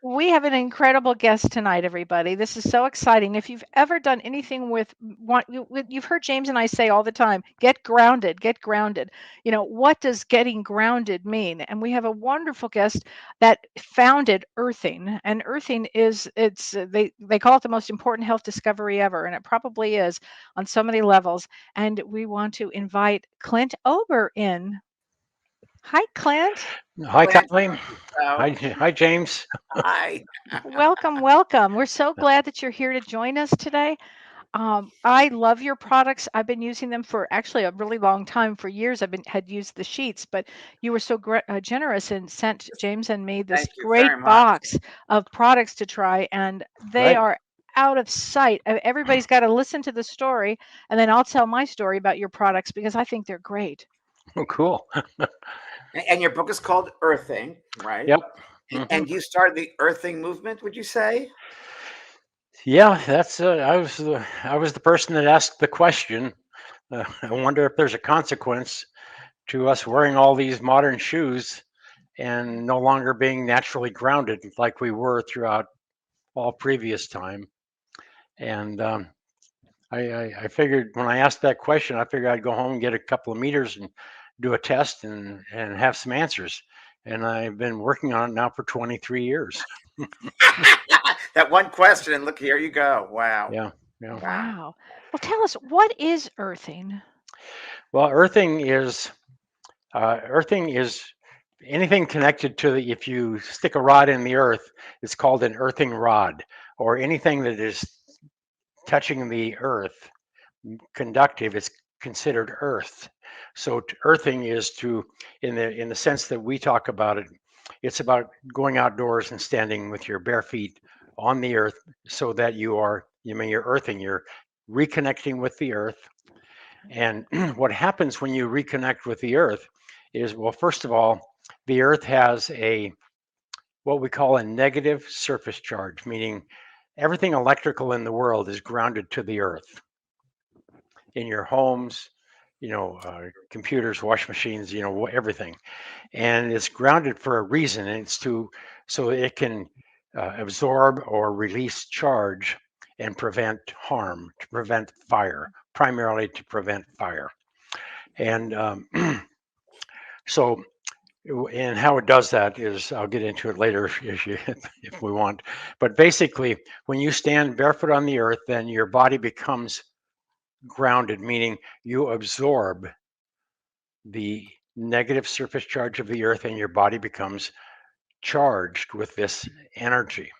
We have an incredible guest tonight, everybody. This is so exciting. If you've ever done anything you've heard James and I say all the time, get grounded, get grounded. What does getting grounded mean? And we have a wonderful guest that founded Earthing. And Earthing they call it the most important health discovery ever, and it probably is on so many levels. And we want to invite Clint Ober in. Hi, Clint. Hi, Clint, Kathleen. so Hi, James. hi. Welcome, welcome. We're so glad that you're here to join us today. I love your products. I've been using them for actually a really long time. For years, had used the sheets, but you were so generous and sent James and me this Thank you great very much. box of products to try, and they Right. are out of sight. Everybody's got to listen to the story, and then I'll tell my story about your products because I think they're great. Oh, cool. And your book is called Earthing, right? Yep. And, hmm and you started the Earthing movement, would you say? Yeah, that's. I was the person that asked the question. I wonder if there's a consequence to us wearing all these modern shoes and no longer being naturally grounded like we were throughout all previous time. And I figured when I asked that question, I figured I'd go home and get a couple of meters and do a test and have some answers. And I've been working on it now for 23 years. That one question, and look, here you go. Wow. Yeah, yeah. Wow. Wow. Well, tell us, what is earthing? Well, earthing is anything connected to the. If you stick a rod in the earth, it's called an earthing rod, or anything that is touching the earth, conductive, is considered earth. So earthing is to, in the sense that we talk about it, it's about going outdoors and standing with your bare feet on the earth, so that you're earthing, you're reconnecting with the earth. And what happens when you reconnect with the earth is, well, first of all, the earth has a what we call a negative surface charge, meaning everything electrical in the world is grounded to the earth. In your homes, computers, wash machines, everything, and it's grounded for a reason. And it's to so it can absorb or release charge and prevent harm, to prevent fire, primarily to prevent fire. And so, and how it does that is, I'll get into it later if we want. But basically, when you stand barefoot on the earth, then your body becomes grounded, meaning you absorb the negative surface charge of the earth and your body becomes charged with this energy.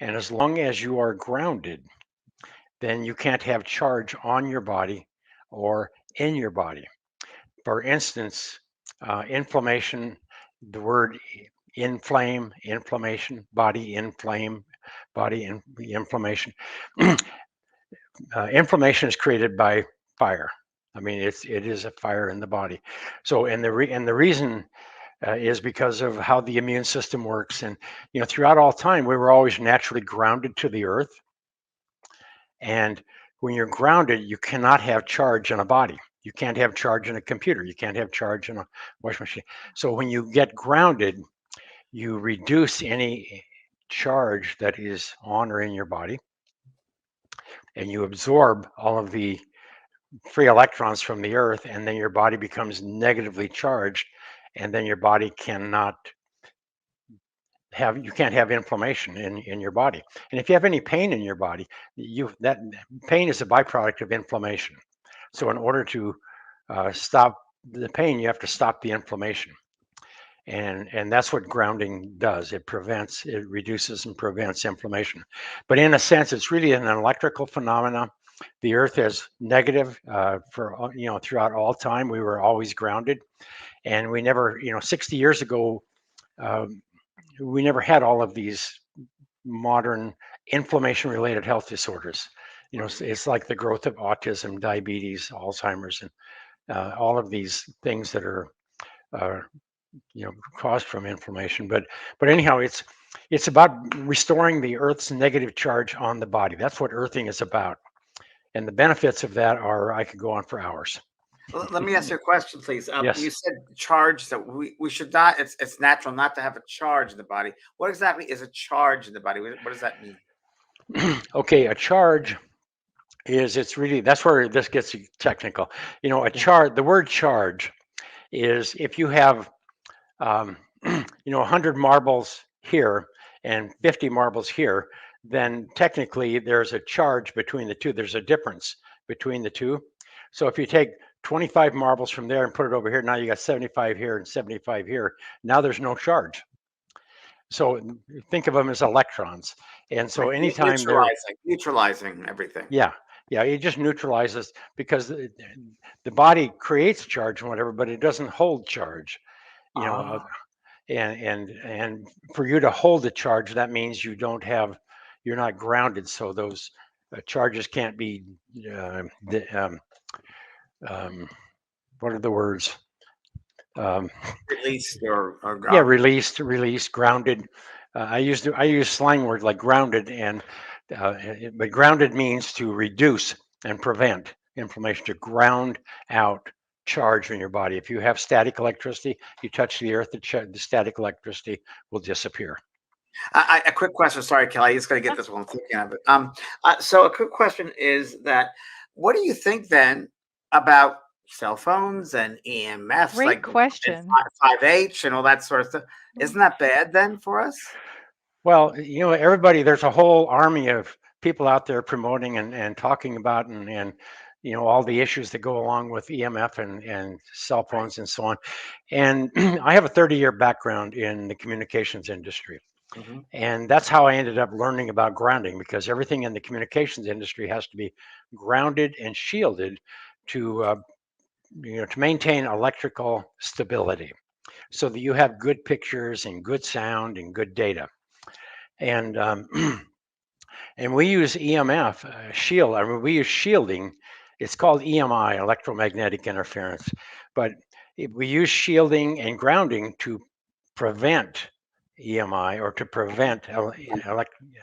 And as long as you are grounded, then you can't have charge on your body or in your body. For instance, inflammation, the word inflammation, body inflame, inflammation. Inflammation is created by fire. I mean, it is a fire in the body. So, and the reason is because of how the immune system works. And throughout all time, we were always naturally grounded to the earth. And when you're grounded, you cannot have charge in a body. You can't have charge in a computer. You can't have charge in a washing machine. So when you get grounded, you reduce any charge that is on or in your body, and you absorb all of the free electrons from the earth, and then your body becomes negatively charged, and then your body cannot you can't have inflammation in your body. And if you have any pain in your body, that pain is a byproduct of inflammation. So in order to stop the pain, you have to stop the inflammation. And that's what grounding does. It reduces and prevents inflammation. But in a sense, it's really an electrical phenomena. The earth is negative for throughout all time. We were always grounded, and we never 60 years ago, um, we never had all of these modern inflammation related health disorders. It's like the growth of autism, diabetes, Alzheimer's, and all of these things that are uh, caused from inflammation. But anyhow, it's about restoring the earth's negative charge on the body. That's what earthing is about. And the benefits of that are, I could go on for hours. Let me ask you a question, please. You Yes. said charge, so we should not. It's natural not to have a charge in the body. What exactly is a charge in the body? What does that mean? Okay, a charge is it's really that's where this gets technical. You know, a charge. The word charge is if you have 100 marbles here and 50 marbles here, then technically there's a charge between the two. There's a difference between the two. So if you take 25 marbles from there and put it over here, now you got 75 here and 75 here. Now there's no charge. So think of them as electrons. And so Like anytime they're, neutralizing everything. yeah, yeah, it just neutralizes because the body creates charge and whatever, but it doesn't hold charge. You know, Ah, and for you to hold a charge, that means you're not grounded. So those charges can't be um, what are the words? Um, released or yeah, gone. released, grounded. I use slang words like grounded, and but grounded means to reduce and prevent inflammation, to ground out charge in your body. If you have static electricity, you touch the earth, the static electricity will disappear. A quick question. Sorry, Kelly. I just got to get this one thinking of it. So a quick question is that what do you think then about cell phones and EMFs Great like question. 5H and all that sort of stuff? Isn't that bad then for us? Well, everybody, there's a whole army of people out there promoting and talking about and all the issues that go along with EMF and cell Right. phones and so on. And I have a 30-year background in the communications industry. Mm-hmm. And that's how I ended up learning about grounding, because everything in the communications industry has to be grounded and shielded to to maintain electrical stability, so that you have good pictures and good sound and good data. And and we use EMF shield. I mean, we use shielding. It's called EMI, electromagnetic interference, but we use shielding and grounding to prevent EMI, or to prevent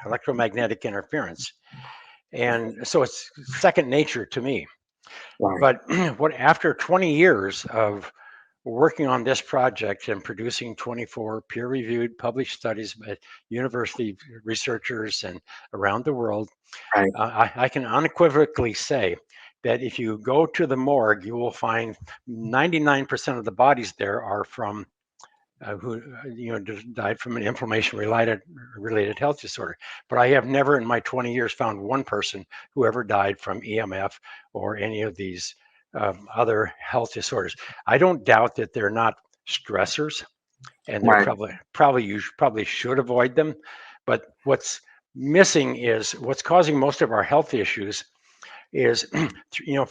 electromagnetic interference. And so it's second nature to me. Right. But what after 20 years of working on this project and producing 24 peer-reviewed published studies by university researchers and around the world, Right. I can unequivocally say that if you go to the morgue, you will find 99% of the bodies there are from who died from an inflammation related health disorder. But I have never in my 20 years found one person who ever died from EMF or any of these other health disorders. I don't doubt that they're not stressors, and they're Right. you probably should avoid them. But what's missing is what's causing most of our health issues is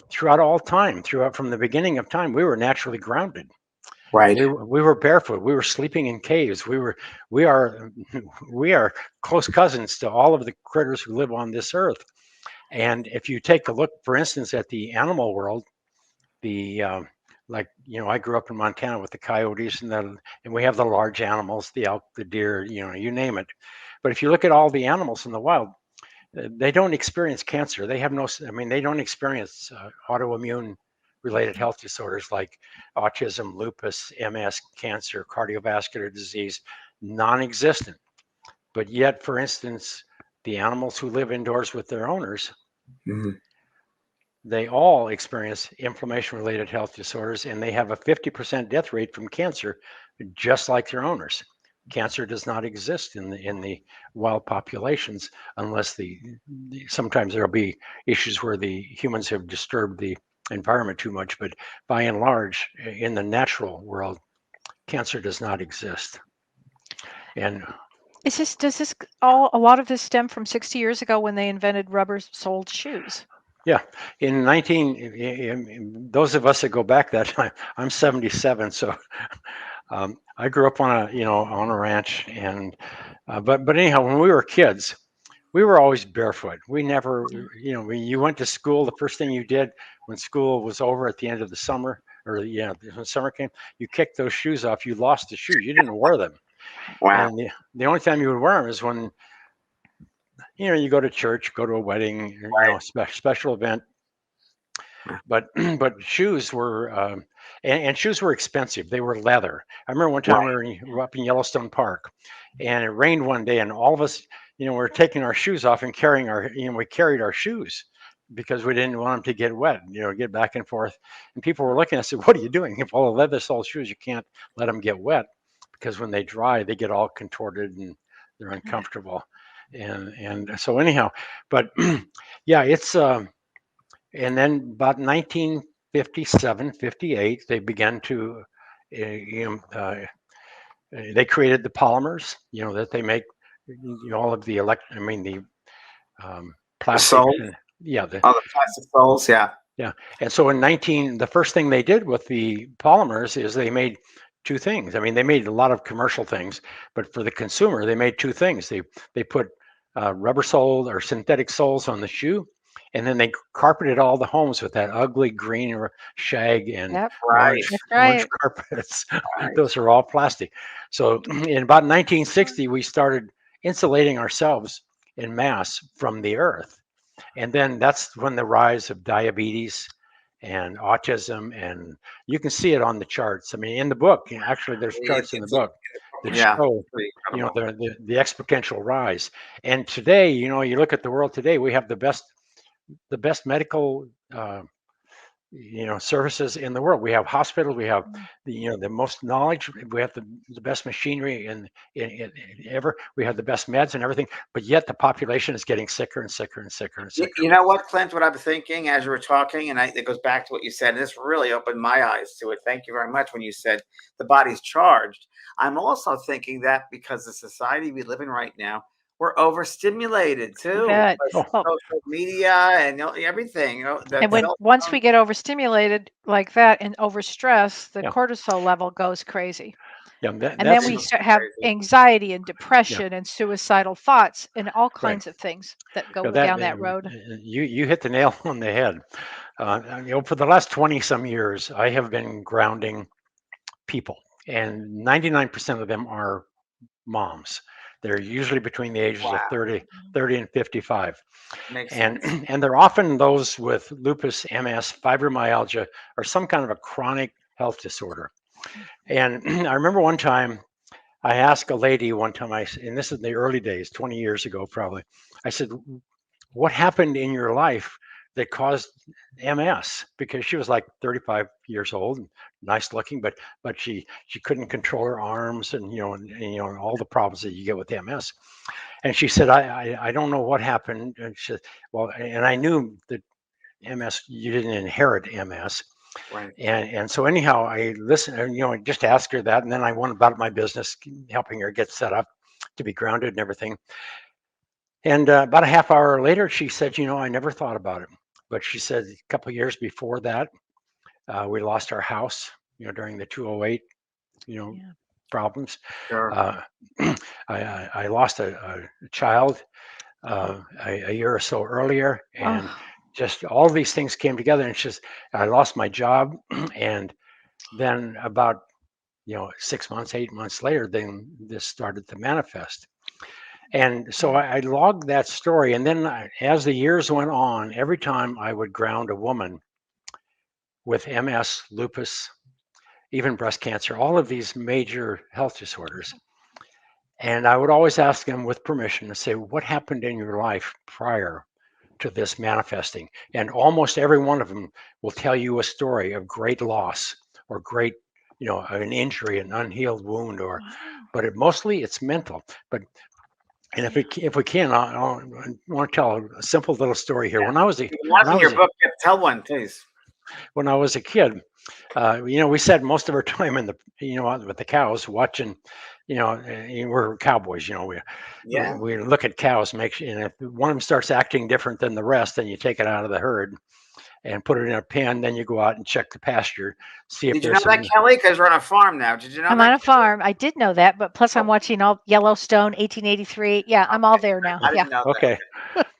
throughout all time, throughout from the beginning of time, we were naturally grounded. Right. We were barefoot. We were sleeping in caves. We are we are close cousins to all of the critters who live on this earth. And if you take a look, for instance, at the animal world, the I grew up in Montana with the coyotes and we have the large animals, the elk, the deer, you name it. But if you look at all the animals in the wild, they don't experience cancer. They have no, I mean, they don't experience autoimmune related health disorders like autism, lupus, MS, cancer, cardiovascular disease, non existent. But yet, for instance, the animals who live indoors with their owners, Mm-hmm. they all experience inflammation related health disorders, and they have a 50% death rate from cancer, just like their owners. Cancer does not exist in the wild populations unless sometimes there'll be issues where the humans have disturbed the environment too much, but by and large, in the natural world, cancer does not exist. And Does this all, a lot of this stem from 60 years ago when they invented rubber-soled shoes? yeah, those of us that go back that time, I'm 77, so I grew up on a ranch, and but anyhow, when we were kids, we were always barefoot. We never, when you went to school, the first thing you did when school was over at the end of the summer, or when summer came, you kicked those shoes off. You lost the shoes. You didn't wear them, Wow. and the only time you would wear them is when you go to church, go to a wedding, Right. special event. But but shoes were and shoes were expensive. They were leather. I remember one time Right. we were up in Yellowstone Park, and it rained one day, and all of us, we were taking our shoes off and carrying we carried our shoes because we didn't want them to get wet, get back and forth. And people were looking at us and said, "What are you doing? If all the leather sole shoes, you can't let them get wet because when they dry, they get all contorted and they're uncomfortable." And so anyhow, but yeah, it's and then about 1957, 58, they began to, they created the polymers, that they make, all of the the The plastics. soles, And yeah, oh, the plastic soles, yeah. yeah. And so the first thing they did with the polymers is they made two things. I mean, they made a lot of commercial things, but for the consumer, they made two things. They put rubber sole or synthetic soles on the shoe, and then they carpeted all the homes with that ugly green or shag and Yep, Right, that's orange right. carpets. right. Those are all plastic. So in about 1960, we started insulating ourselves in mass from the earth. And then that's when the rise of diabetes and autism, and you can see it on the charts. I mean, in the book, actually, there's charts in the It's book that yeah, show, pretty incredible. the exponential rise. And today, you look at the world today, we have the best medical services in the world. We have hospitals, we have the most knowledge, we have the best machinery in ever, we have the best meds and everything, but yet the population is getting sicker and sicker and sicker and sicker. You know what, Clint? What I'm thinking as you were talking, and it goes back to what you said, and this really opened my eyes to it. Thank you very much when you said the body's charged. I'm also thinking that because the society we live in right now, we're overstimulated You too. bet. Like Oh, Well, social media and everything. The and when cell once phone. we get overstimulated like that and overstressed, the yeah, cortisol level goes crazy. yeah, And then It we goes that's have crazy. anxiety and yeah, depression and suicidal thoughts and all right. kinds of things that Yeah, go down that road. you hit the nail on the head. For the last 20 some years, I have been grounding people, and 99% of them are moms. They're usually between the ages of Wow, 30 and 55. makes And sense. and they're often those with lupus, MS, fibromyalgia, or some kind of a chronic health disorder. And I remember one time I asked a lady one time, and this is in the early days, 20 years ago, probably. I said, "What happened in your life that caused MS?" Because she was like 35 years old, and nice looking, but she couldn't control her arms, and and all the problems that you get with MS. And she said, I don't know what happened. And she said, well, and I knew that MS, you didn't inherit MS. Right. And so anyhow, I listened, and just asked her that, and then I went about my business, helping her get set up to be grounded and everything. And about a half hour later, she said, I never thought about it. But she said a couple of years before that, we lost our house, during the 208, you know, Yeah. problems. Sure. Uh, I lost a child a year or so earlier, and Oh, just all these things came together. And it's just, I lost my job. And then about, 6 months, 8 months later, then this started to manifest. And so I logged that story. And then as the years went on, every time I would ground a woman with MS, lupus, even breast cancer, all of these major health disorders. And I would always ask them with permission to say, what happened in your life prior to this manifesting? And almost every one of them will tell you a story of great loss or great, an injury, an unhealed wound, wow. but mostly it's mental. But and Yeah. if we can, I want to tell a simple little story here. Yeah. When I was a If you want when us I in your was a, book, yeah, tell one, please. when I was a kid, we spent most of our time in the out with the cows watching. We're cowboys. We, Yeah. we look at cows, make sure, and if one of them starts acting different than the rest, then you take it out of the herd and put it in a pen. Then you go out and check the pasture, see if Did you know there's that, some. Kelly? Because we're on a farm now. Did you know I'm on that, a farm. I did know that, but plus I'm watching all Yellowstone, 1883. Yeah, I'm all there now. I Yeah. didn't know that. Okay,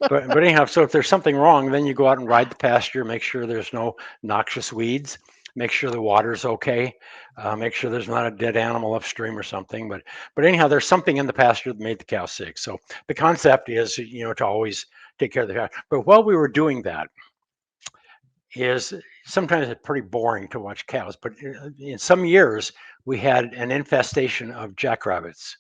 but anyhow, so if there's something wrong, then you go out and ride the pasture, make sure there's no noxious weeds, make sure the water's okay, make sure there's not a dead animal upstream or something. But anyhow, there's something in the pasture that made the cow sick. So the concept is, to always take care of the cow. But while we were doing that, is sometimes it's pretty boring to watch cows, but in some years we had an infestation of jackrabbits.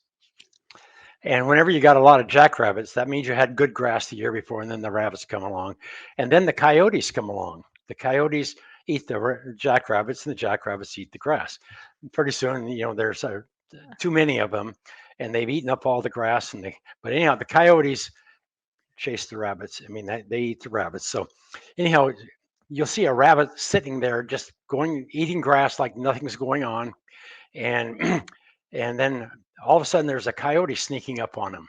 And whenever you got a lot of jackrabbits, that means you had good grass the year before, and then the rabbits come along, and then the coyotes come along. The coyotes eat the jackrabbits, and the jackrabbits eat the grass. And pretty soon, there's too many of them, and they've eaten up all the grass. But anyhow, the coyotes chase the rabbits. I mean, they eat the rabbits. So anyhow, you'll see a rabbit sitting there just eating grass like nothing's going on, and and then all of a sudden there's a coyote sneaking up on him,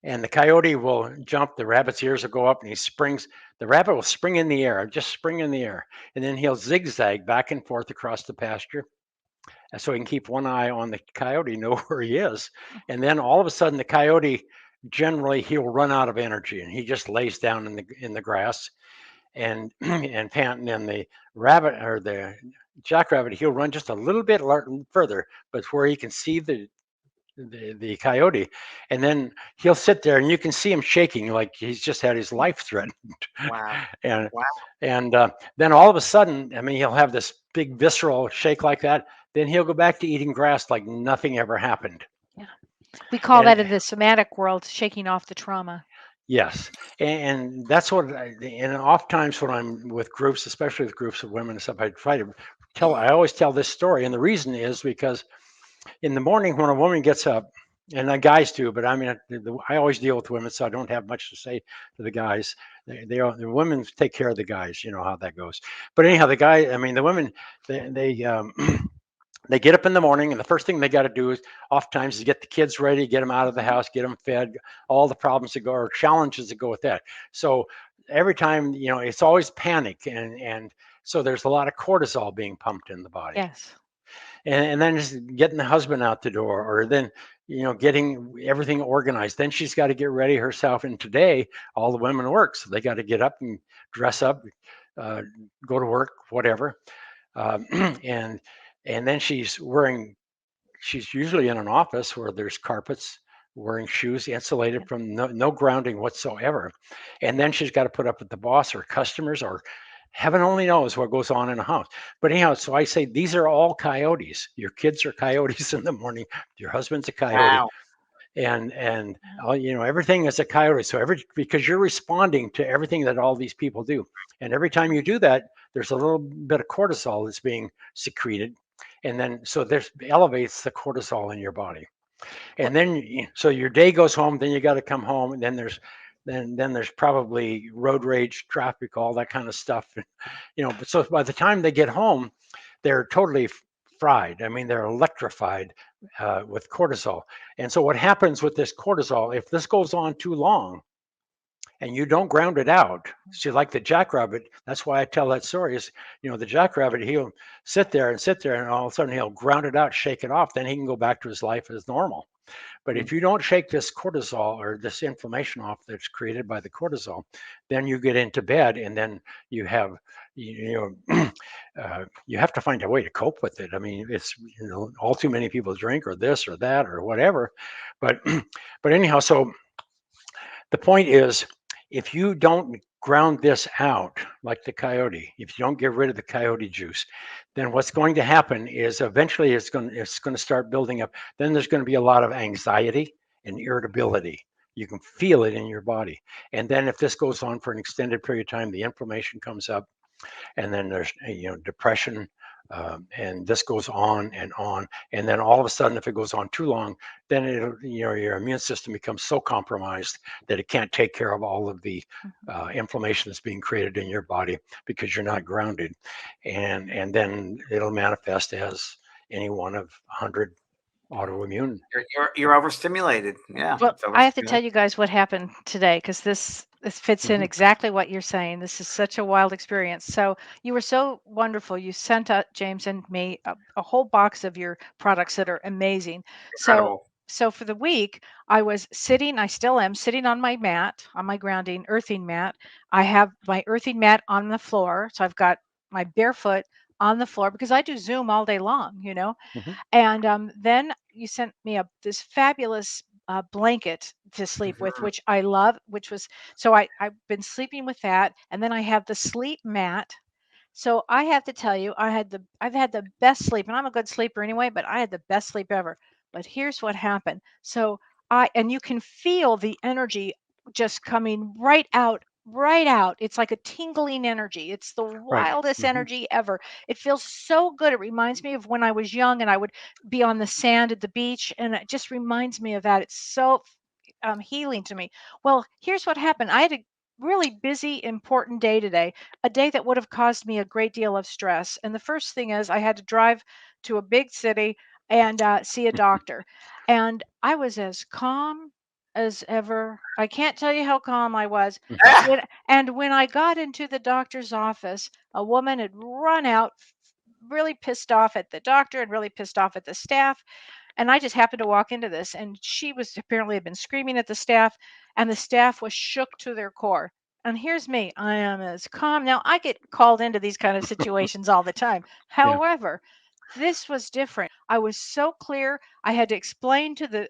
and the coyote will jump, the rabbit's ears will go up, and he springs. The rabbit will spring in the air, just spring in the air, and then he'll zigzag back and forth across the pasture, so he can keep one eye on the coyote, know where he is. And then all of a sudden the coyote, generally he'll run out of energy, and he just lays down in the grass and and panting. And the rabbit, or the jackrabbit, he'll run just a little bit further, but where he can see the coyote, and then he'll sit there, and you can see him shaking like he's just had his life threatened. Wow. and Wow. and then all of a sudden, I mean, he'll have this big visceral shake like that. Then he'll go back to eating grass like nothing ever happened. Yeah. We call And that in the somatic world shaking off the trauma. yes, and that's and oftentimes when I'm with groups, especially with groups of women and stuff, I try to I always tell this story. And the reason is because in the morning when a woman gets up, and the guys too, but I mean, I always deal with women, so I don't have much to say to the guys. The women take care of the guys, you know how that goes. But anyhow, I mean, the women, they they get up in the morning, and the first thing they got to do is oftentimes is get the kids ready, get them out of the house, get them fed, all the problems that go, or challenges that go with that. So every time, it's always panic, and so there's a lot of cortisol being pumped in the body. Yes. And then just getting the husband out the door, or then getting everything organized. Then she's got to get ready herself, and today all the women work, so they got to get up and dress up, uh, go to work, whatever. um, and and then she's usually in an office where there's carpets, wearing shoes, insulated from no grounding whatsoever. And then she's got to put up with the boss or customers, or heaven only knows what goes on in a house. But anyhow, so I say these are all coyotes. Your kids are coyotes in the morning. Your husband's a coyote, Wow. and everything is a coyote. So because you're responding to everything that all these people do, and every time you do that, there's a little bit of cortisol that's being secreted, and then so there's elevates the cortisol in your body. And then so your day goes home, then you got to come home, and then there's probably road rage, traffic, all that kind of stuff. But so by the time they get home, they're totally fried. I mean, they're electrified with cortisol. And so what happens with this cortisol, if this goes on too long and you don't ground it out, see, like the jackrabbit, that's why I tell that story is, the jackrabbit, he'll sit there and sit there, and all of a sudden he'll ground it out, shake it off, then he can go back to his life as normal. But if you don't shake this cortisol or this inflammation off that's created by the cortisol, then you get into bed, and then you have, you have to find a way to cope with it. I mean, it's all too many people drink, or this or that or whatever. But but anyhow, so the point is, if you don't ground this out like the coyote, if you don't get rid of the coyote juice, then what's going to happen is eventually it's going to start building up. Then there's going to be a lot of anxiety and irritability. You can feel it in your body. And then if this goes on for an extended period of time, the inflammation comes up, and then there's depression, and this goes on, and then all of a sudden, if it goes on too long, then your immune system becomes so compromised that it can't take care of all of the inflammation that's being created in your body because you're not grounded, and then it'll manifest as any one of 100 autoimmune. You're overstimulated. Yeah, Well, it's I have to tell overstimulated. you guys what happened today because this fits in Mhm. exactly what you're saying. This is such a wild experience. So you were so wonderful. You sent out James and me a whole box of your products that are amazing. So Incredible. so for the week, I was sitting, I still am sitting on my mat, on my grounding earthing mat. I have my earthing mat on the floor. So I've got my barefoot on the floor because I do Zoom all day long. Mhm. And then you sent me this fabulous blanket to sleep with, Mhm. which I love, which was so I've been sleeping with that. And then I have the sleep mat. So I have to tell you, I've had the best sleep, and I'm a good sleeper anyway, but I had the best sleep ever. But here's what happened. So I and you can feel the energy just coming right out, right out. It's like a tingling energy. It's the Right. wildest Hmm. energy ever. It feels so good. It reminds me of when I was young and I would be on the sand at the beach, and it just reminds me of that. It's so healing to me. Well, here's what happened. I had a really busy, important day today, a day that would have caused me a great deal of stress. And the first thing is, I had to drive to a big city and see a doctor. And I was as calm as ever. I can't tell you how calm I was. Hmm. When, and when I got into the doctor's office, a woman had run out, really pissed off at the doctor and really pissed off at the staff, and I just happened to walk into this, and she was apparently had been screaming at the staff, and the staff was shook to their core. And here's me. I am as calm. Now, I get called into these kind of situations all the time. Yeah. However, this was different. I was so clear. I had to explain to the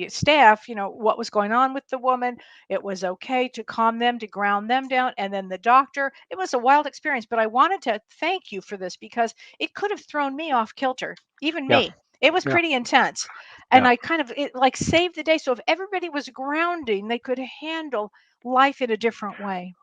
staff, what was going on with the woman. It was okay to calm them, to ground them down, and then the doctor. It was a wild experience, but I wanted to thank you for this because it could have thrown me off kilter, even Yeah. me. It was Yeah. pretty intense. And Yeah. I kind of it like saved the day. So if everybody was grounding, they could handle life in a different way.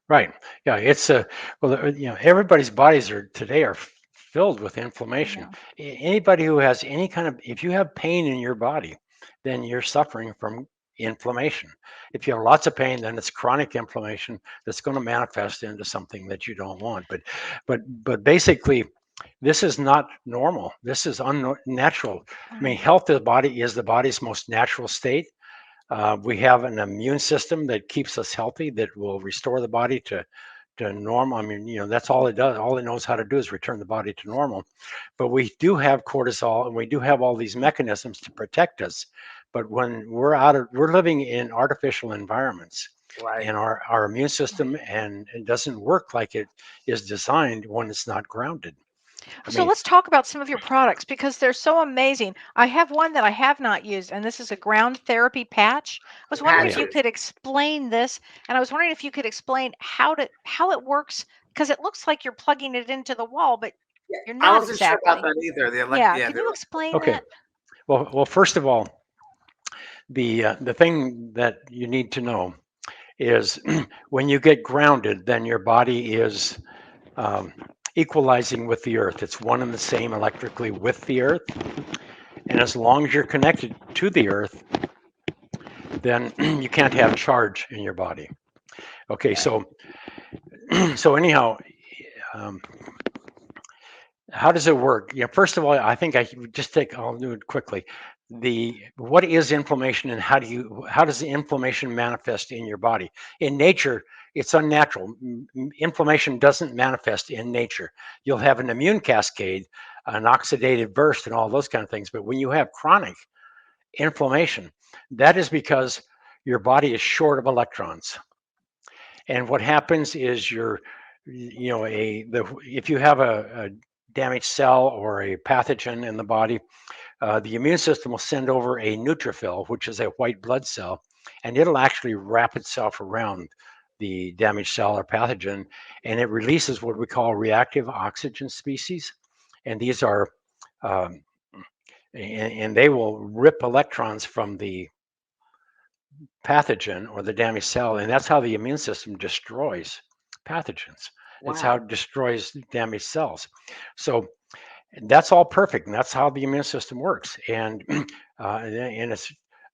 Right. Yeah. It's a well. Everybody's bodies are today are filled with inflammation. Yeah. Anybody who has any kind of, if you have pain in your body, then you're suffering from inflammation. If you have lots of pain, then it's chronic inflammation that's going to manifest into something that you don't want. But basically, this is not normal. This is unnatural. I mean, Right. health of the body is the body's most natural state. We have an immune system that keeps us healthy, that will restore the body to normal. I mean, that's all it does. All it knows how to do is return the body to normal. But we do have cortisol, and we do have all these mechanisms to protect us. But when we're living in artificial environments, Right. and our immune Right. system, and it doesn't work like it is designed when it's not grounded. I So mean, let's talk about some of your products because they're so amazing. I have one that I have not used, and this is a ground therapy patch. I was wondering if yeah, you Patches. could explain this, and I was wondering if you could explain how it works because it looks like you're plugging it into the wall, but Yeah. you're I not wasn't sure about exactly. that either. Yeah, Yeah, can the you explain okay. that? Well, first of all, the thing that you need to know is when you get grounded, then your body is um, equalizing with the earth. It's one and the same electrically with the earth. And as long as you're connected to the earth, then you can't have charge in your body. Okay, okay. so so anyhow, um, how does it work? First of all, I think I should just take. I'll do it quickly. The What is inflammation, and how does the inflammation manifest in your body? In nature, it's unnatural. Inflammation doesn't manifest in nature. You'll have an immune cascade, an oxidative burst, and all those kind of things. But when you have chronic inflammation, that is because your body is short of electrons. And what happens is if you have a damaged cell or a pathogen in the body, the immune system will send over a neutrophil, which is a white blood cell, and it'll actually wrap itself around the damaged cell or pathogen, and it releases what we call reactive oxygen species. And these are, um, and they will rip electrons from the pathogen or the damaged cell, and that's how the immune system destroys pathogens. It's how Wow. it destroys damaged cells. So that's all perfect, and that's how the immune system works. And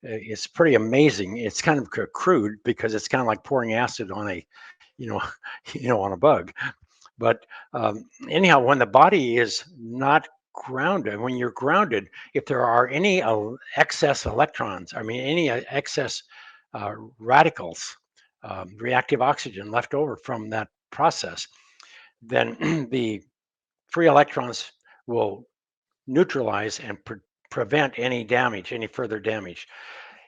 it's pretty amazing. It's kind of crude because it's kind of like pouring acid on a, you know, on a bug. But anyhow, when the body is not grounded, when you're grounded, if there are any excess electrons, I mean, any excess radicals, reactive oxygen left over from that process, then the free electrons will neutralize and prevent any damage, any further damage.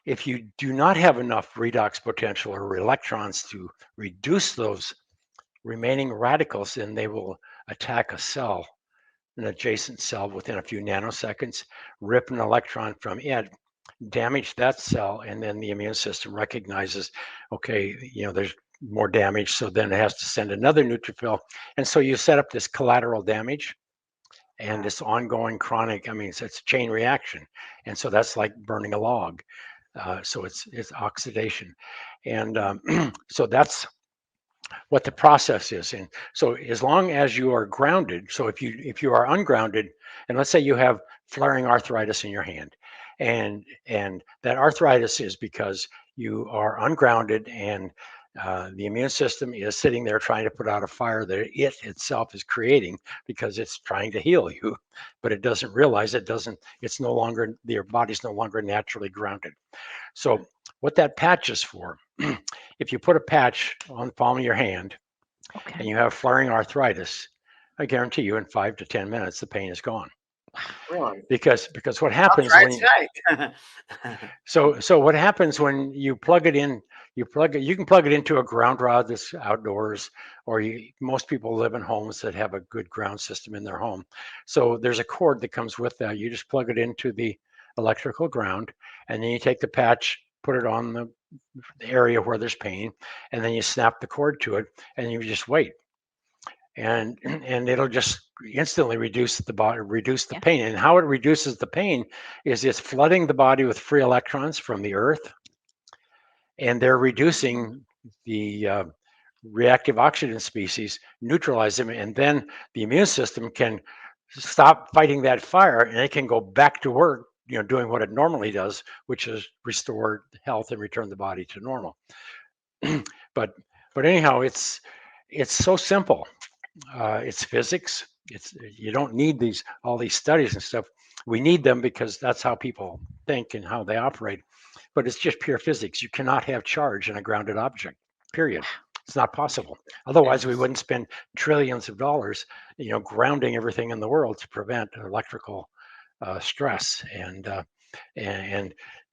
If you do not have enough redox potential or electrons to reduce those remaining radicals, then they will attack a cell, an adjacent cell, within a few nanoseconds, rip an electron from it, damage that cell, and then the immune system recognizes, okay, there's more damage, so then it has to send another neutrophil, and so you set up this collateral damage and this ongoing chronic. I mean, it's a chain reaction, and so that's like burning a log. So it's oxidation, and so that's what the process is. And so as long as you are grounded, so if you are ungrounded, and let's say you have flaring arthritis in your hand, and that arthritis is because you are ungrounded, and the immune system is sitting there trying to put out a fire that it itself is creating because it's trying to heal you, but it doesn't realize it's no longer, your body's no longer naturally grounded. So what that patch is for, if you put a patch on the palm of your hand and Okay. you have flaring arthritis, I guarantee you in 5 to 10 minutes, the pain is gone. Really? Because what I'll happens try when it tonight. so what happens when you plug it in, you can plug it into a ground rod that's outdoors, or most people live in homes that have a good ground system in their home. So there's a cord that comes with that. You just plug it into the electrical ground, and then you take the patch, put it on the area where there's pain, and then you snap the cord to it, and you just wait, and it'll just instantly reduce the Yeah. pain. And how it reduces the pain is it's flooding the body with free electrons from the earth, and they're reducing the reactive oxygen species, neutralize them, and then the immune system can stop fighting that fire, and it can go back to work, doing what it normally does, which is restore health and return the body to normal. but but anyhow, it's so simple. It's physics. You don't need all these studies and stuff. We need them because that's how people think and how they operate. But it's just pure physics. You cannot have charge in a grounded object. Period. It's not possible. Otherwise, we Interesting. wouldn't spend trillions of dollars, grounding everything in the world to prevent electrical stress and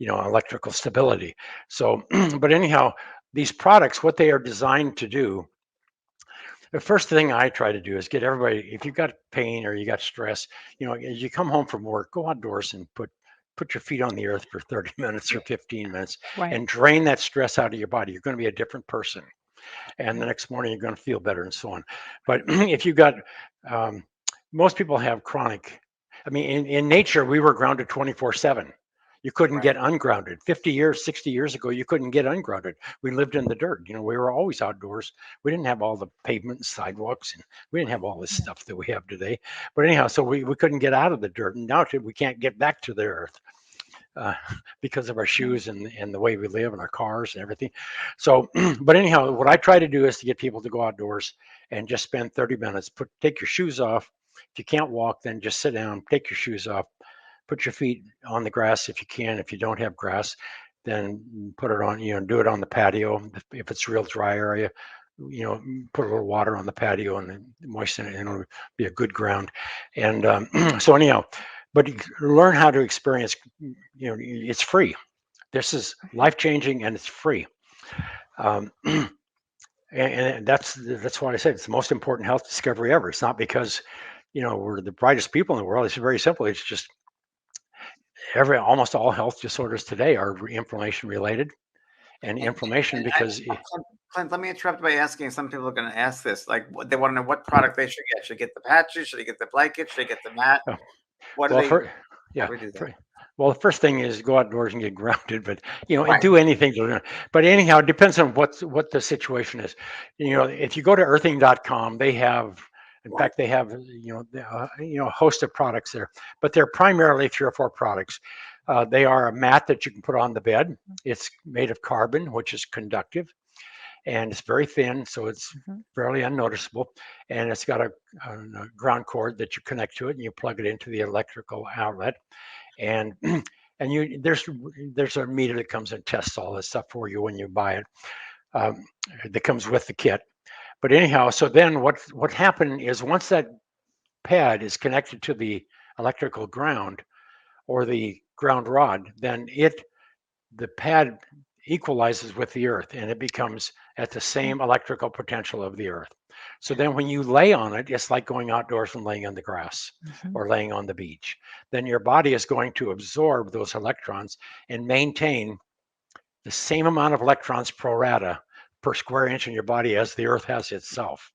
electrical stability. So, but anyhow, these products, what they are designed to do, the first thing I try to do is get everybody, if you've got pain or you got stress, as you come home from work, go outdoors and put your feet on the earth for 30 minutes or 15 minutes Right. and drain that stress out of your body. You're going to be a different person. And the Okay. next morning, you're going to feel better and so on. But if you got, um, most people have chronic, I mean, in nature, we were grounded 24/7. You couldn't Right. get ungrounded. 50 years, 60 years ago, you couldn't get ungrounded. We lived in the dirt. We were always outdoors. We didn't have all the pavement and sidewalks, and we didn't have all this Yeah. stuff that we have today. But anyhow, so we couldn't get out of the dirt. And now we can't get back to the earth uh, because of our Yeah. shoes and the way we live and our cars and everything. So, but anyhow, what I try to do is to get people to go outdoors and just spend 30 minutes. Take your shoes off. If you can't walk, then just sit down, take your shoes off, put your feet on the grass if you can. If you don't have grass, then put it on, do it on the patio. If it's a real dry area, put a little water on the patio and then moisten it, and it'll be a good ground. And so anyhow, but learn how to experience, it's free. This is life changing and it's free. Um, and that's why I said it's the most important health discovery ever. It's not because, we're the brightest people in the world. It's very simple. It's just almost all health disorders today are inflammation related, and And, inflammation and because Clint, let me interrupt by asking. Some people are going to ask this, like they want to know what product they should get. Should they get the patches? Should they get the blanket? Should they get the mat? uh, What do well, they? for How yeah, do we do that? for, well, the first thing is go outdoors and get grounded, but and Right. do anything to learn. But anyhow, it depends on what the situation is. If you go to earthing.com, they have, in Right. fact, they have a host of products there, but they're primarily 3 or 4 products. They are a mat that you can put on the bed. It's made of carbon, which is conductive, and it's very thin, so it's Mhm. fairly unnoticeable. And it's got a ground cord that you connect to it, and you plug it into the electrical outlet. And and there's a meter that comes and tests all this stuff for you when you buy it. Um, that comes with the kit. But anyhow, so then what happened is once that pad is connected to the electrical ground or the ground rod, then the pad equalizes with the earth and it becomes at the Okay. same electrical potential of the earth. So then when you lay on it, it's like going outdoors and laying on the grass Mhm. or laying on the beach. Then your body is going to absorb those electrons and maintain the same amount of electrons pro rata per square inch in your body as the earth has itself.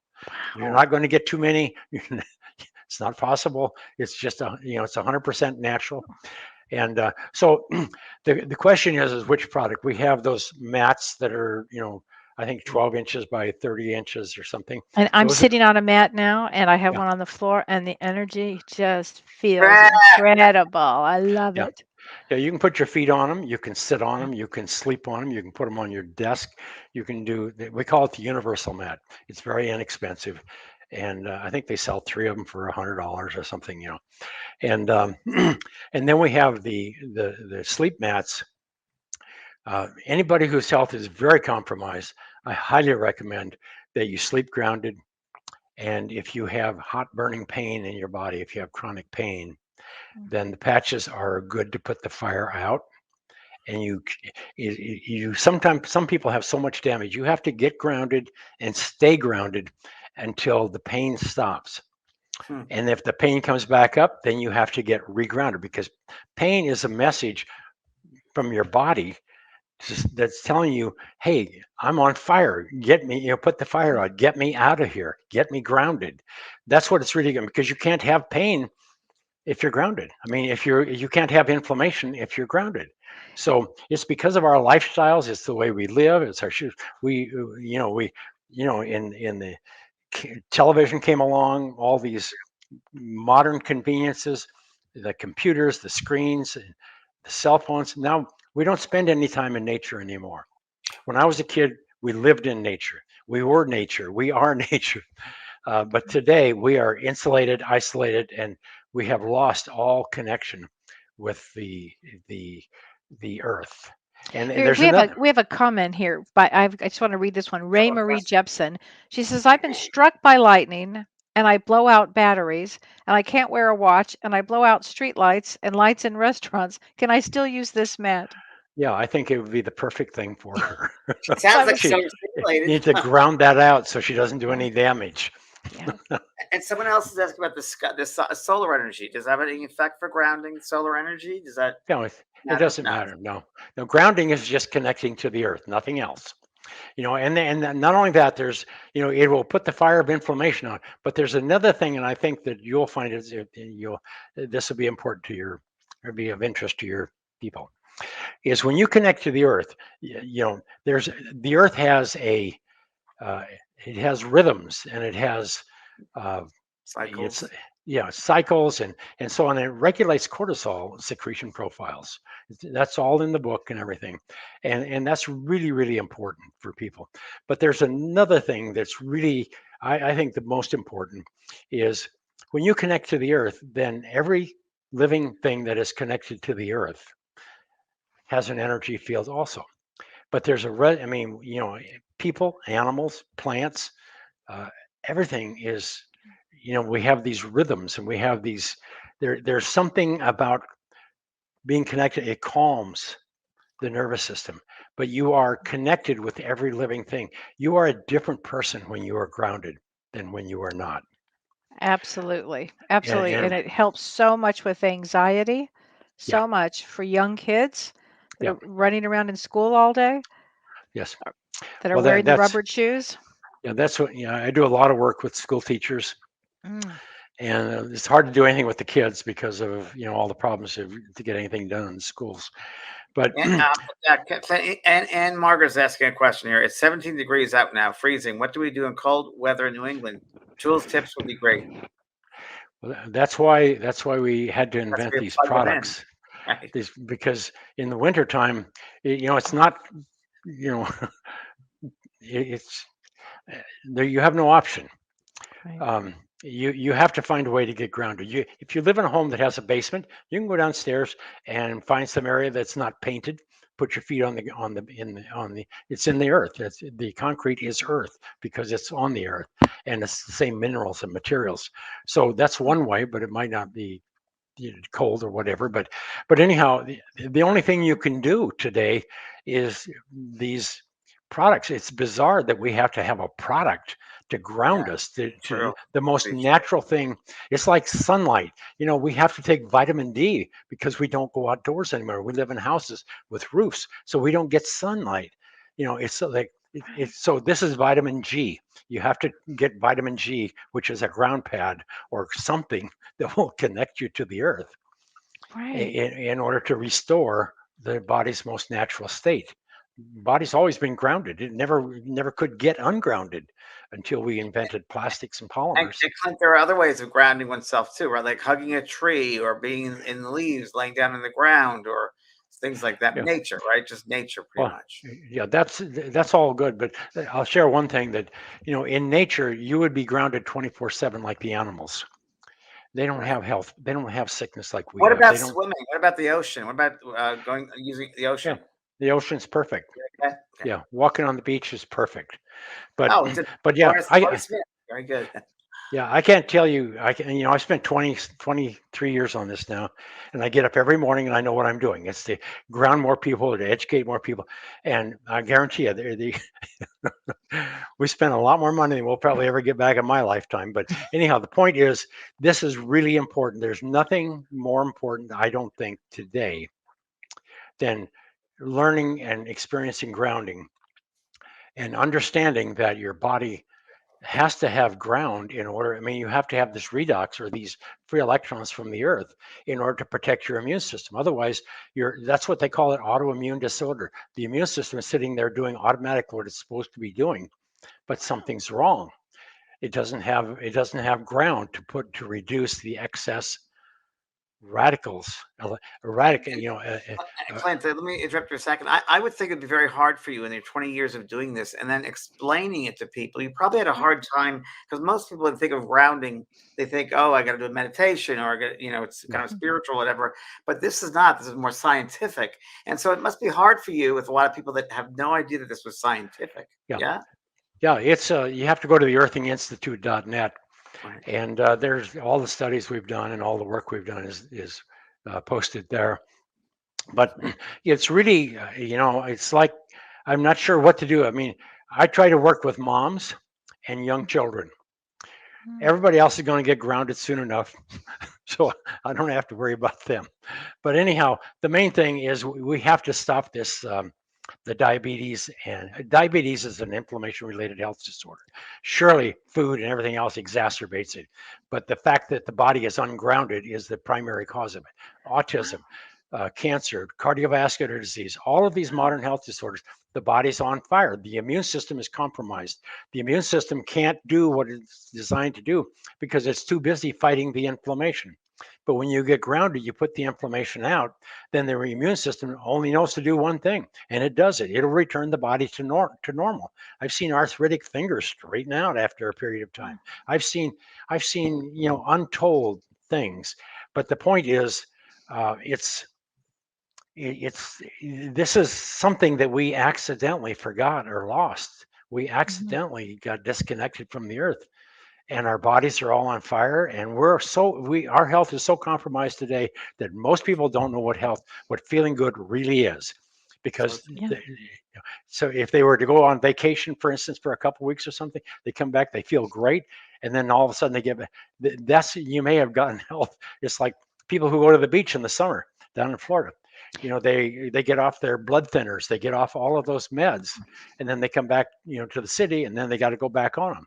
You're Oh, not going to get too many. It's not possible. It's just it's 100% natural. And so the question is which product? We have those mats that are, I think 12 inches by 30 inches or something. And I'm Those are, sitting on a mat now, and I have yeah, one on the floor, and the energy just feels ah, incredible. I love yeah. it. Yeah, you can put your feet on them. You can sit on them. You can sleep on them. You can put them on your desk. You can do, we call it the universal mat. It's very inexpensive. And I think they sell three of them for $100 or something, And and then we have the sleep mats. Anybody whose health is very compromised, I highly recommend that you sleep grounded. And if you have hot burning pain in your body, if you have chronic pain, then the patches are good to put the fire out. And you sometimes some people have so much damage. You have to get grounded and stay grounded until the pain stops. hmm, And if the pain comes back up, then you have to get regrounded because pain is a message from your body that's telling you, hey, I'm on fire. Get me, put the fire out. Get me out of here. Get me grounded. That's what it's really going because you can't have pain if you're grounded. I mean, if you can't have inflammation if you're grounded. So it's because of our lifestyles. It's the way we live. It's our shoes. In the television came along, all these modern conveniences, the computers, the screens, the cell phones. Now we don't spend any time in nature anymore. When I was a kid, we lived in nature. We were nature. We are nature. But today we are insulated, isolated, and we have lost all connection with the the earth. And Here there's another. we have a comment here by I just want to read this one. Ray oh, Marie question. Jepson. She says, "I've been struck by lightning and I blow out batteries and I can't wear a watch and I blow out street lights and lights in restaurants. Can I still use this mat?" Yeah, I think it would be the perfect thing for her. It sounds I like was She so stimulated. needs to ground that out so she doesn't do any damage. yeah. And someone else is asking about solar energy. Does that have any effect for grounding solar energy? Does that You know, it matter? doesn't No. matter. No, no, grounding is just connecting to the earth, nothing else. And not only that, there's, it will put the fire of inflammation on. But there's another thing, and I think that you'll find is this will be important to your, or be of interest to your people, is when you connect to the earth. There's the earth has uh, it has rhythms and it has uh, it's Cycles. cycles and so on. It regulates cortisol secretion profiles. That's all in the book and everything, and that's really really important for people. But there's another thing that's really I think the most important is when you connect to the earth, then every living thing that is connected to the earth has an energy field also. But there's I mean, people, animals, plants, uh, everything is, we have these rhythms and we have these, there's something about being connected. It calms the nervous system, but you are connected with every living thing. You are a different person when you are grounded than when you are not. Absolutely. And, Absolutely. And and it helps so much with anxiety, yeah, so much for young kids that yeah, are running around in school all day, yes. that are Well, wearing the that's, rubbered shoes. yeah, that's what, I do a lot of work with school teachers. Mm. And it's hard to do anything with the kids because of all the problems to get anything done in schools. But And, and Margaret's asking a question here. It's 17 degrees out now, freezing. What do we do in cold weather in New England? Jules' tips would be great. that's why we had to That's invent where you these plug them in, products. right? These because in the wintertime, it's not you know it's there. You have no option. Right. You have to find a way to get grounded. If you live in a home that has a basement, you can go downstairs and find some area that's not painted. Put your feet on the it's in the earth. The concrete is earth because it's on the earth and it's the same minerals and materials. So that's one way, but it might not be cold or whatever. But anyhow, the only thing you can do today is these products. It's bizarre that we have to have a product to ground Yeah, us to true. the most Very true. natural thing. It's like sunlight. We have to take vitamin D because we don't go outdoors anymore. We live in houses with roofs, so we don't get sunlight. It's so like Right. it's so this is vitamin G. You have to get vitamin G, which is a ground pad or something that will connect you to the earth Right. in order to restore the body's most natural state. Body's always been grounded. It never could get ungrounded until we invented plastics and polymers. And Clint, there are other ways of grounding oneself too, right? Like hugging a tree or being in the leaves, laying down on the ground, or things like that. Yeah. Nature, right? Just nature, pretty Well, much. yeah, that's all good, but I'll share one thing that in nature you would be grounded 24/7 like the animals. They don't Right. have health. They don't have sickness like we What have. about They don't. swimming? What about the ocean? What about going using the Yeah, ocean? the ocean's perfect. Okay. Okay. Yeah, walking on the beach is perfect. But Oh, just but yeah, Boris, I Boris Smith. Very good. Yeah, I can't tell you. I can, I spent 23 years on this now, and I get up every morning and I know what I'm doing. It's to ground more people, to educate more people, and I guarantee you, we spend a lot more money than we'll probably ever get back in my lifetime. But anyhow, the point is, this is really important. There's nothing more important, I don't think, today than learning and experiencing grounding and understanding that your body has to have ground in order. I mean, you have to have this redox or these free electrons from the earth in order to protect your immune system. Otherwise, that's what they call it, autoimmune disorder. The immune system is sitting there doing automatically what it's supposed to be doing, but something's wrong. It doesn't have ground to reduce the excess radicals, radical, uh, Clint, let me interrupt you a second. I would think it'd be very hard for you in your 20 years of doing this and then explaining it to people. You probably had a hard time because most people would think of grounding, they think, oh, I got to do a meditation or I got, it's kind of Mhm. spiritual, whatever. But this is not. This is more scientific. And so it must be hard for you with a lot of people that have no idea that this was scientific. yeah, Yeah. yeah. It's you have to go to the earthinginstitute.net. Right. And there's all the studies we've done and all the work we've done is posted there. But it's really, it's like I'm not sure what to do. I mean, I try to work with moms and young children. Mhm. Everybody else is going to get grounded soon enough, so I don't have to worry about them. But anyhow, the main thing is we have to stop this. The diabetes, and diabetes is an inflammation related health disorder. Surely food and everything else exacerbates it, but the fact that the body is ungrounded is the primary cause of it. Autism, cancer, cardiovascular disease, all of these modern health disorders, the body's on fire. The immune system is compromised. The immune system can't do what it's designed to do because it's too busy fighting the inflammation. But when you get grounded, you put the inflammation out, then the immune system only knows to do one thing, and it does it. It'll return the body to normal. I've seen arthritic fingers straighten out after a period of time. I've seen untold things. But the point is, it's this is something that we accidentally forgot or lost. We Mhm. accidentally got disconnected from the earth, and our bodies are all on fire, and our health is so compromised today that most people don't know what feeling good really is, So because Yeah. so if they were to go on vacation, for instance, for a couple of weeks or something, they come back, they feel great, and then all of a sudden they get that's you may have gotten health. It's like people who go to the beach in the summer down in Florida. They get off their blood thinners, they get off all of those meds, and then they come back, to the city, and then they got to go back on them.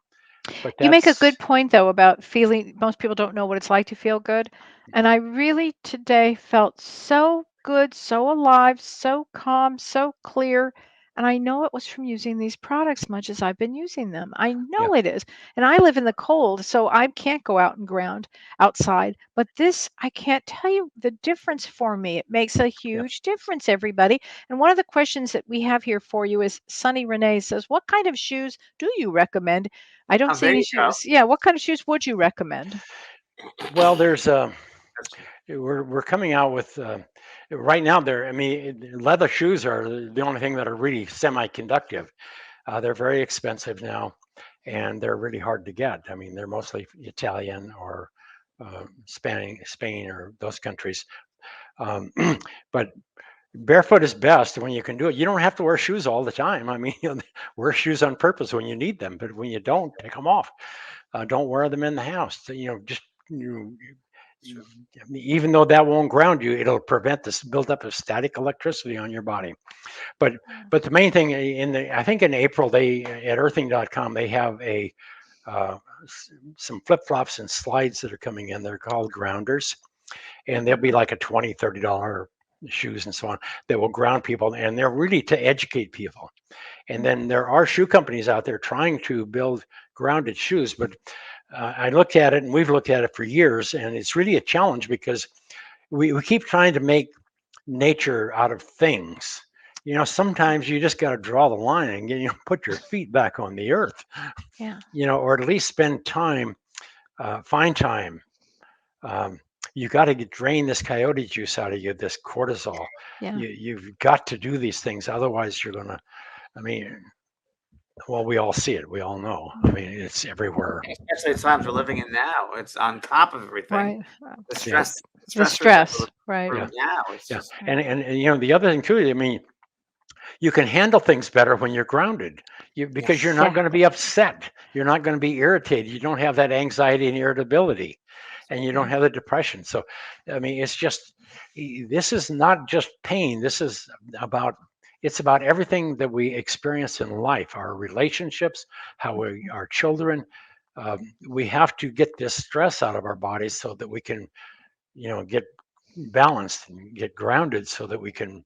But You make a that's good point, though, about feeling most people don't know what it's like to feel good. And I really today felt so good, so alive, so calm, so clear. And I know it was from using these products much as I've been using them. I yeah, know it is. And I live in the cold, so I can't go out and ground outside. But this, I can't tell you the difference for me. It makes a yeah. huge difference, everybody. And one of the questions that we have here for you is Sunny Renee says, what kind of shoes do you recommend? I don't see there any you go. shoes. Yeah, what kind of shoes would you recommend? Well, there's That's we're coming out with right now. There, I mean, leather shoes are the only thing that are really semi-conductive. They're very expensive now, and they're really hard to get. I mean, they're mostly Italian or Spain or those countries. Um, but barefoot is best when you can do it. You don't have to wear shoes all the time. I mean, wear shoes on purpose when you need them, but when you don't, take them off. Don't wear them in the house. So, just you, Sure. I mean, even though that won't ground you, it'll prevent this buildup of static electricity on your body. But Mm. but the main thing I think in April they at earthing.com they have some flip flops and slides that are coming in. They're called grounders, and they'll be like a $20, $30 shoes and so on that will ground people, and they're really to educate people. And then there are shoe companies out there trying to build grounded shoes, but I looked at it and we've looked at it for years, and it's really a challenge because we keep trying to make nature out of things. Sometimes you just got to draw the line and put your feet back on the earth, Yeah. or at least spend time, find time. Um, you got to drain this coyote juice out of you, this cortisol. Yeah. You've got to do these things, otherwise you're gonna. I mean, well, we all see it. We all know. I mean, it's everywhere. Especially the times we're living in now. It's on top of everything. Right. The Yeah, stress, The stressors that we're stress. Right. yeah, through now. It's yeah. just And the other thing too. I mean, you can handle things better when you're grounded. Because you're yes. not Yeah. going to be upset. You're not going to be irritated. You don't have that anxiety and irritability, and you don't Yeah. have the depression. So, I mean, this is not just pain. This is about it's about everything that we experience in life, our relationships, our children. We have to get this stress out of our bodies so that we can, get balanced and get grounded so that we can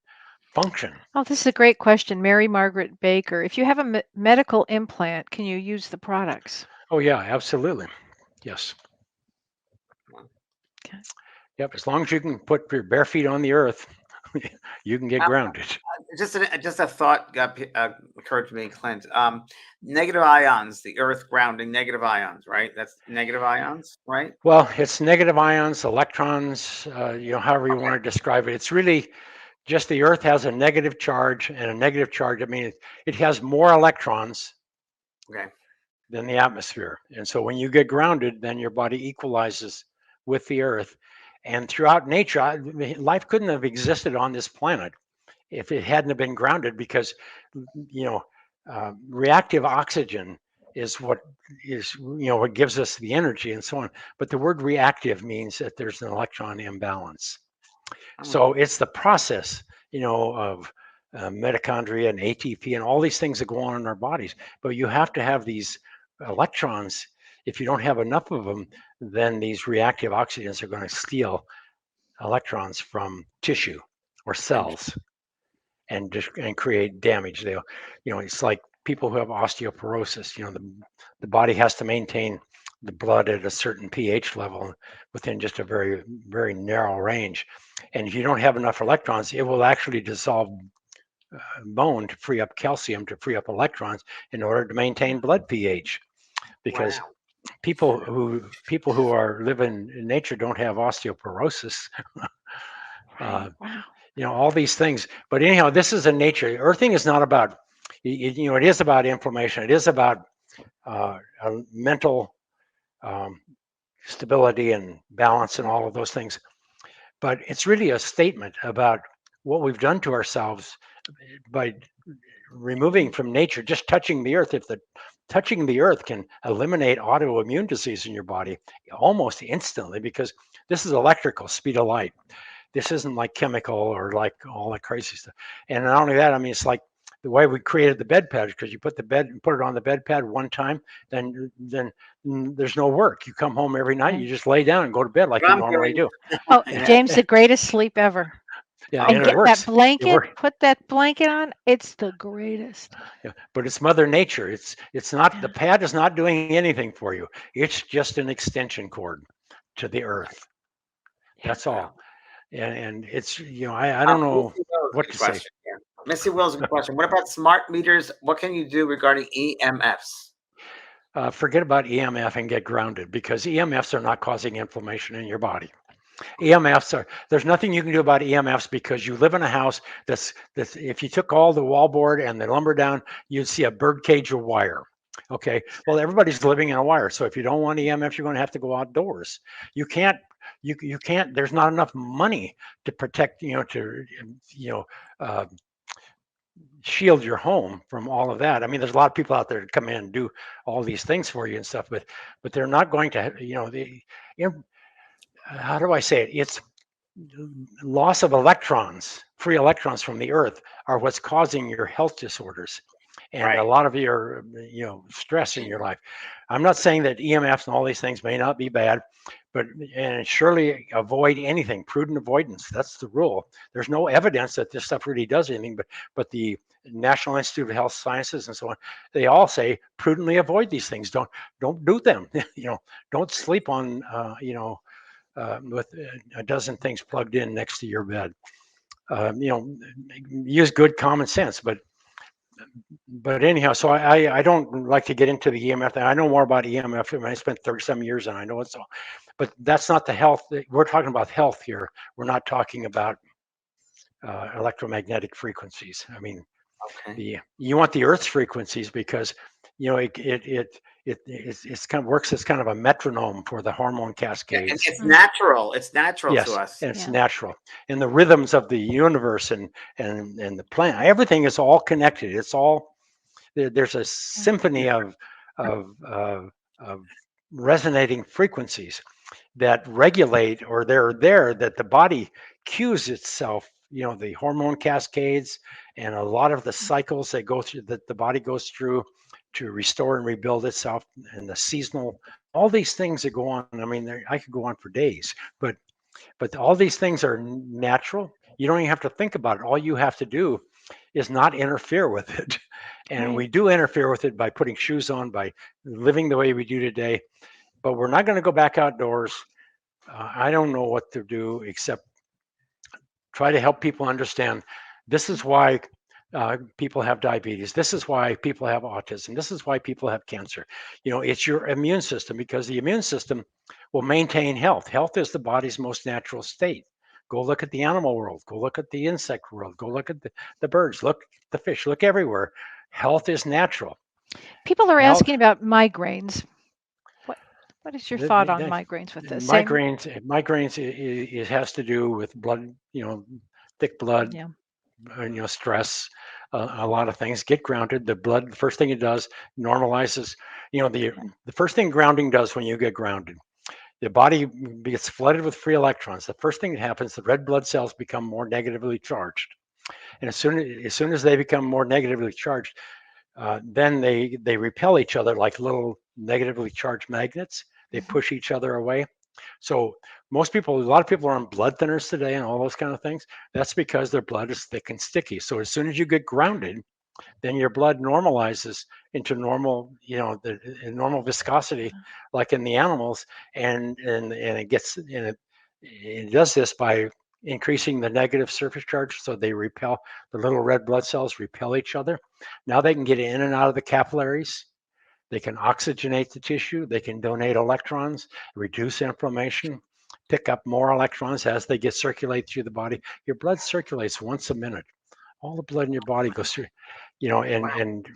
function. Oh, this is a great question. Mary Margaret Baker. If you have a medical implant, can you use the products? Oh yeah, absolutely. Yes. Okay. Yep. As long as you can put your bare feet on the earth, you can get grounded. Just a thought occurred to me, Clint. Negative ions, the Earth grounding negative ions, right? That's negative ions, right? Well, it's negative ions, electrons, however you want to describe it. It's really just the earth has a negative charge and a negative charge. I mean, it has more electrons Okay. than the atmosphere. And so when you get grounded, then your body equalizes with the earth. And throughout nature, life couldn't have existed on this planet if it hadn't have been grounded because, you know, reactive oxygen is what gives us the energy and so on. But the word reactive means that there's an electron imbalance. Oh, So it's the process, of mitochondria and ATP and all these things that go on in our bodies. But you have to have these electrons. If you don't have enough of them, then these reactive oxygens are going to steal electrons from tissue or cells and create damage. It's like people who have osteoporosis. The body has to maintain the blood at a certain pH level within just a very, very narrow range. And if you don't have enough electrons, it will actually dissolve bone to free up calcium, to free up electrons in order to maintain blood pH. Because wow. people who are living in nature don't have osteoporosis. Right. Wow. All these things. But anyhow, this is a nature. Earthing is not about, it is about inflammation. It is about mental stability and balance and all of those things. But it's really a statement about what we've done to ourselves by removing from nature, just touching the earth. If the touching the earth can eliminate autoimmune disease in your body almost instantly, because this is electrical, speed of light. This isn't like chemical or like all that crazy stuff. And not only that, I mean, it's like the way we created the bed pad, because you put it on the bed pad one time, then there's no work. You come home every night, Right. you just lay down and go to bed like you I'm normally hearing, do. Oh, yeah, James, the greatest sleep ever. Yeah, I'm And and it get hearing, that works. It blanket, works. put that blanket on. It's the greatest. Yeah, but it's Mother Nature. It's not the Yeah. pad is not doing anything for you. It's just an extension cord to the earth. Yeah. That's wow. all. And it's I don't know Missy Wells, what good to say. question. Yeah. Missy Wells, good question. What about smart meters? What can you do regarding EMFs? Forget about EMF and get grounded, because EMFs are not causing inflammation in your body. There's nothing you can do about EMFs, because you live in a house that's if you took all the wallboard and the lumber down, you'd see a bird cage of wire. Okay. Well, everybody's living in a wire. So if you don't want EMFs, you're going to have to go outdoors. You can't you can't. There's not enough money to protect, you know, uh, shield your home from all of that. I mean, there's a lot of people out there to come in and do all these things for you and stuff, but they're not going to, how do I say it? It's loss of electrons, free electrons from the earth are what's causing your health disorders and a Right. lot of your, stress in your life. I'm not saying that EMFs and all these things may not be bad, but and surely avoid anything, prudent avoidance. That's the rule. There's no evidence that this stuff really does anything, but the National Institute of Health Sciences and so on, they all say prudently avoid these things. Don't do them. Don't sleep on with a dozen things plugged in next to your bed. Use good common sense, but anyhow, so I don't like to get into the EMF thing. I know more about EMF. I spent 30 some years and I know it's all, but that's not the health. We're talking about health here. We're not talking about electromagnetic frequencies. I mean, Okay. you want the Earth's frequencies because it's kind of works as kind of a metronome for the hormone Yeah, and cascades. it's natural. It's natural to Yes, us. and it's Yeah. natural. And the rhythms of the universe and the planet, everything is all connected. It's all there's a symphony of resonating frequencies that regulate, or they're there that the body cues itself. The hormone cascades and a lot of the cycles that go through that the body goes through to restore and rebuild itself, and the seasonal, all these things that go on. I mean, I could go on for days, but all these things are natural. You don't even have to think about it. All you have to do is not interfere with it. And Right. we do interfere with it by putting shoes on, by living the way we do today. But we're not going to go back outdoors. I don't know what to do except try to help people understand this is why people have diabetes. This is why people have autism. This is why people have cancer. It's your immune system, because the immune system will maintain health. Health is the body's most natural state. Go look at the animal world. Go look at the insect world. Go look at the birds. Look at the fish. Look everywhere. Health is natural. People are Health, asking about migraines. What what is your the, thought the, on the migraines with this? Same. migraines, it has to do with blood, thick blood, Yeah. stress, a lot of things. Get grounded. The blood, the first thing it does, normalizes. The first thing grounding does when you get grounded, the body gets flooded with free electrons. The first thing that happens, the red blood cells become more negatively charged, and as soon as they become more negatively charged, then they repel each other like little negatively charged magnets. They Mhm. push each other away. So a lot of people are on blood thinners today and all those kind of things. That's because their blood is thick and sticky. So as soon as you get grounded, then your blood normalizes into normal, the normal viscosity, like in the animals, and it does this by increasing the negative surface charge, so they repel. The little red blood cells repel each other. Now they can get in and out of the capillaries. They can oxygenate the tissue. They can donate electrons, reduce inflammation, pick up more electrons as they get circulate through the body. Your blood circulates once a minute. All the blood in your body goes through, Wow. and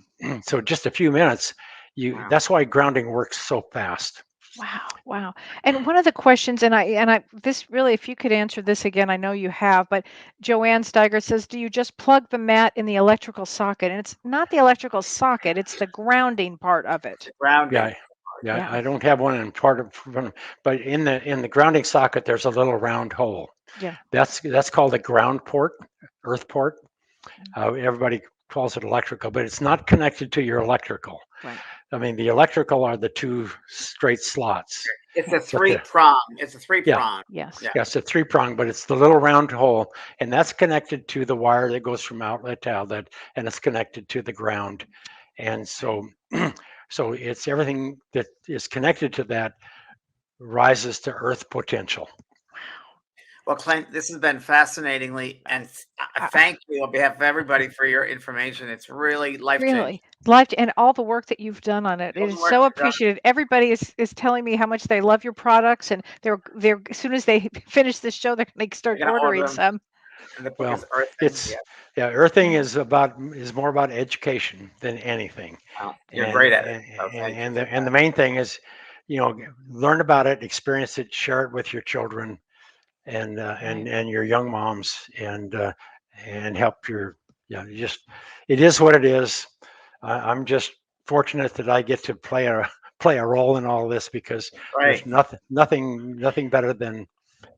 so just a few minutes, Wow. that's why grounding works so fast. Wow, wow. And one of the questions, and I this really, if you could answer this again, I know you have, but Joanne Steiger says, do you just plug the mat in the electrical socket? And it's not the electrical socket, it's the grounding part of it. Grounding. Yeah, yeah. Yeah, I don't have one in part of, but in the grounding socket, there's a little round hole. yeah. That's called a ground port, earth port. Everybody calls it electrical, but it's not connected to your electrical. Right, I mean, the electrical are the two straight slots, It's right. a but three prong. It's a three yeah, prong. Yes. Yeah. yeah, it's a three prong, but it's the little round hole, and that's connected to the wire that goes from outlet to outlet, and it's connected to the ground. And so, so it's everything that is connected to that rises to earth potential. Well, Clint, this has been fascinatingly, and I thank you on behalf of everybody for your information. It's really life changing. Really, life and all the work that you've done on it. All It the is work so you've done, appreciated. Everybody is telling me how much they love your products, and they're as soon as they finish this show, they're going to start you're going to order ordering them, some. and the book Well, is Earthing. it's Yeah, yeah, earthing Yeah. is more about education than anything, wow. You're and great at it. and So thank you and for the main thing is, learn about it, experience it, share it with your children, and your young moms, and help your it is what it is. I'm just fortunate that I get to play a role in all this, because Right. there's nothing better than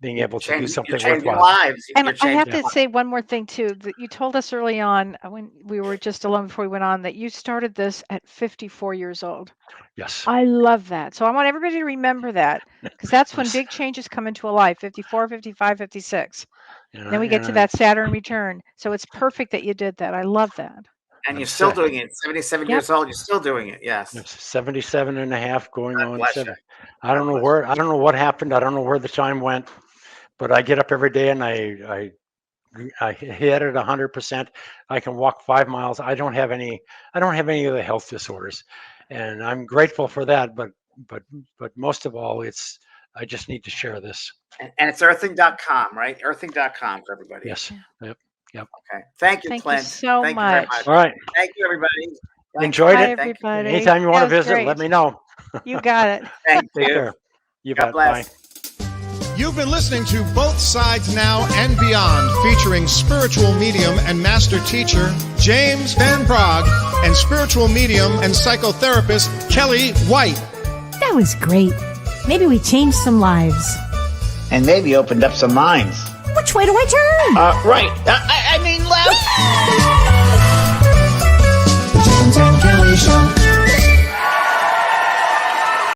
being able to do something You're changing worthwhile. lives. And You're I have changing to say one more thing too. That you told us early on when we were just alone before we went on that you started this at 54 years old. Yes. I love that. So I want everybody to remember that, because that's when Yes. big changes come into a life, 54, 55, 56. And Then we get to that Saturn return. So it's perfect that you did that. I love that. and I'm you're still set. doing it. 77 Yep. years old, you're still doing it. Yes. I'm 77 and a half, going God on bless 7. you. I don't know where, I don't know what happened. I don't know where the time went, but I get up every day and I hit it 100%. I can walk 5 miles. I don't have any of the health disorders, and I'm grateful for that. But most of all, I just need to share this. And it's earthing.com, right? Earthing.com for everybody. Yes. Yep. Okay. Thank you, Thank you Clint. so Thank you very much. much. All right. Thank you, everybody. Thanks. Enjoyed Bye, it. Thank you. everybody. Anytime you want That to was visit, let great. me know. You got it. Thank Take you. care. You God bet. bless. Bye. You've been listening to Both Sides Now and Beyond, featuring spiritual medium and master teacher James Van Praagh and spiritual medium and psychotherapist Kellee White. That was great. Maybe we changed some lives. And maybe opened up some minds. Which way do I turn? Right. I mean left.